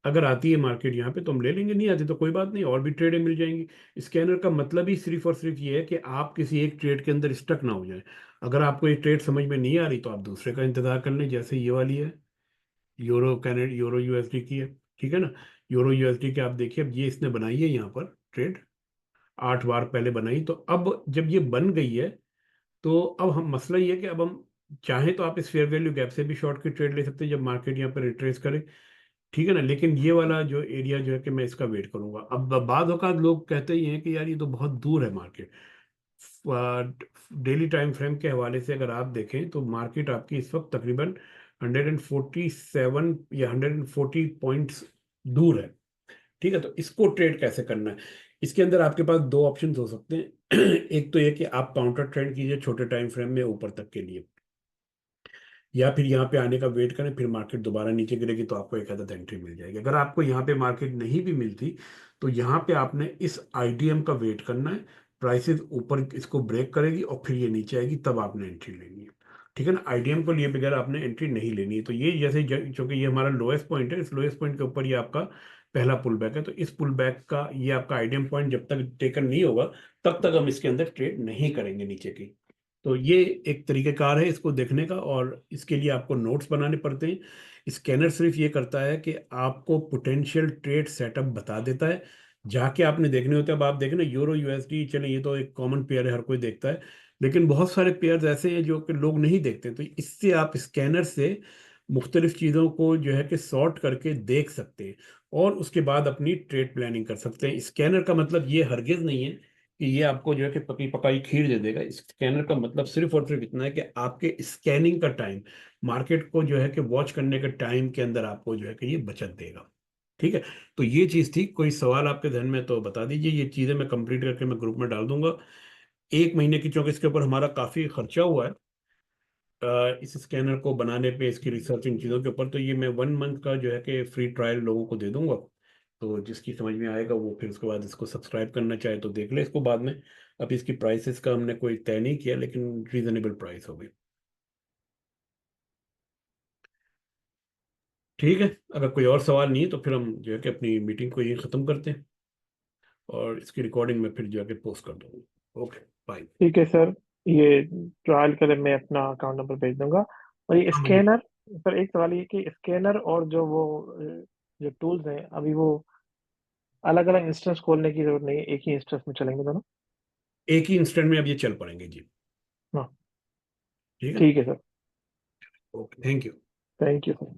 Speaker 1: अगर आती है मार्केट यहाँ पे तो हम ले लेंगे, नहीं आती तो कोई बात नहीं, और भी ट्रेडें मिल जाएंगी। स्कैनर का मतलब ही सिर्फ और सिर्फ ये है कि आप किसी एक ट्रेड के अंदर स्टक ना हो जाए। अगर आपको एक ट्रेड समझ में नहीं आ रही तो आप दूसरे का इंतजार कर लें, जैसे ये वाली है, यूरो यूएसडी की है। ठीक है ना। यूरो यूएसडी के आप देखिए, अब ये इसने बनाई है यहाँ पर ट्रेड, 8 बार पहले बनाई। तो अब जब ये बन गई है तो अब हम मसला ये है कि अब हम चाहें तो आप इस फेयर वैल्यू गैप से भी शॉर्ट की ट्रेड ले सकते हैं जब मार्केट यहाँ पर रिट्रेस करे। ठीक है ना। लेकिन ये वाला जो एरिया जो है कि मैं इसका वेट करूंगा। अब बाद औकात लोग कहते ही हैं कि यार ये तो बहुत दूर है मार्केट। डेली टाइम फ्रेम के हवाले से अगर आप देखें तो मार्केट आपकी इस वक्त तकरीबन 147 या 140 पॉइंट्स दूर है। ठीक है। तो इसको ट्रेड कैसे करना है, इसके अंदर आपके पास दो ऑप्शंस हो सकते हैं। एक तो ये कि आप काउंटर ट्रेड कीजिए छोटे टाइम फ्रेम में ऊपर तक के लिए, या फिर यहाँ पे आने का वेट करें, फिर मार्केट दोबारा नीचे गिरेगी तो आपको एक आदत एंट्री मिल जाएगी। अगर आपको यहाँ पे मार्केट नहीं भी मिलती तो यहाँ पे आपने इस आईडीएम का वेट करना है। प्राइसेस ऊपर इसको ब्रेक करेगी और फिर ये नीचे आएगी, तब आपने एंट्री लेनी है। ठीक है ना। आईडीएम को लिए बगैर आपने एंट्री नहीं लेनी है। तो ये जैसे चूंकि ये हमारा लोएस्ट पॉइंट है, इस लोएस्ट पॉइंट के ऊपर ये आपका पहला पुल बैक है, तो इस पुल बैक का ये आपका आईडीएम पॉइंट जब तक टेकन नहीं होगा तब तक हम इसके अंदर ट्रेड नहीं करेंगे नीचे की। तो ये एक तरीक़ेकार है इसको देखने का, और इसके लिए आपको नोट्स बनाने पड़ते हैं। स्कैनर सिर्फ ये करता है कि आपको पोटेंशियल ट्रेड सेटअप बता देता है, जाके आपने देखने होते हैं। अब आप देखें ना, यूरो यूएसडी, चले ये तो एक कॉमन पेयर है, हर कोई देखता है। लेकिन बहुत सारे पेयर्स ऐसे हैं जो कि लोग नहीं देखते, तो इससे आप स्कैनर से मुख्तलिफ चीज़ों को जो है कि सॉर्ट करके देख सकते हैं और उसके बाद अपनी ट्रेड प्लानिंग कर सकते हैं। स्कैनर का मतलब ये हरगिज नहीं है कि ये आपको जो है कि पकी पकाई खीर दे देगा। स्कैनर का मतलब सिर्फ और सिर्फ इतना है कि आपके स्कैनिंग का टाइम, मार्केट को जो है कि वॉच करने के टाइम के अंदर आपको जो है कि ये बचत देगा। ठीक है। तो ये चीज़ थी। कोई सवाल आपके ध्यान में तो बता दीजिए। ये चीज़ें मैं कंप्लीट करके मैं ग्रुप में डाल दूंगा। 1 महीने की, चूंकि इसके ऊपर हमारा काफ़ी खर्चा हुआ है इस स्कैनर को बनाने पे, इसकी रिसर्च, इन चीज़ों के ऊपर, तो ये मैं 1 मंथ का जो है कि फ्री ट्रायल लोगों को दे दूंगा। तो जिसकी समझ में आएगा वो फिर उसके बाद इसको सब्सक्राइब करना चाहे तो देख ले इसको बाद में। अब इसकी प्राइसेस का हमने कोई तय नहीं किया, लेकिन रीजनेबल प्राइस होगी। ठीक है। अगर कोई और सवाल नहीं है तो फिर हम जो है कि अपनी मीटिंग को यही ख़त्म करते हैं, और इसकी रिकॉर्डिंग में फिर जो है कि पोस्ट कर दूंगा। Okay, bye.
Speaker 2: ठीक है सर, ये ट्रायल के लिए मैं अपना अकाउंट नंबर भेज दूंगा। और ये
Speaker 1: हाँ मुझे।
Speaker 2: स्कैनर, सर एक सवाल ये कि स्कैनर और जो वो जो टूल्स हैं अभी वो अलग अलग इंस्टेंस खोलने की जरूरत नहीं है, एक ही इंस्टेंस में चलेंगे दोनों?
Speaker 1: एक ही इंस्टेंट में अब ये चल पड़ेंगे जी।
Speaker 2: हाँ।
Speaker 1: ठीक है।
Speaker 2: ठीक है sir.
Speaker 1: Okay, thank you.
Speaker 2: Thank you sir.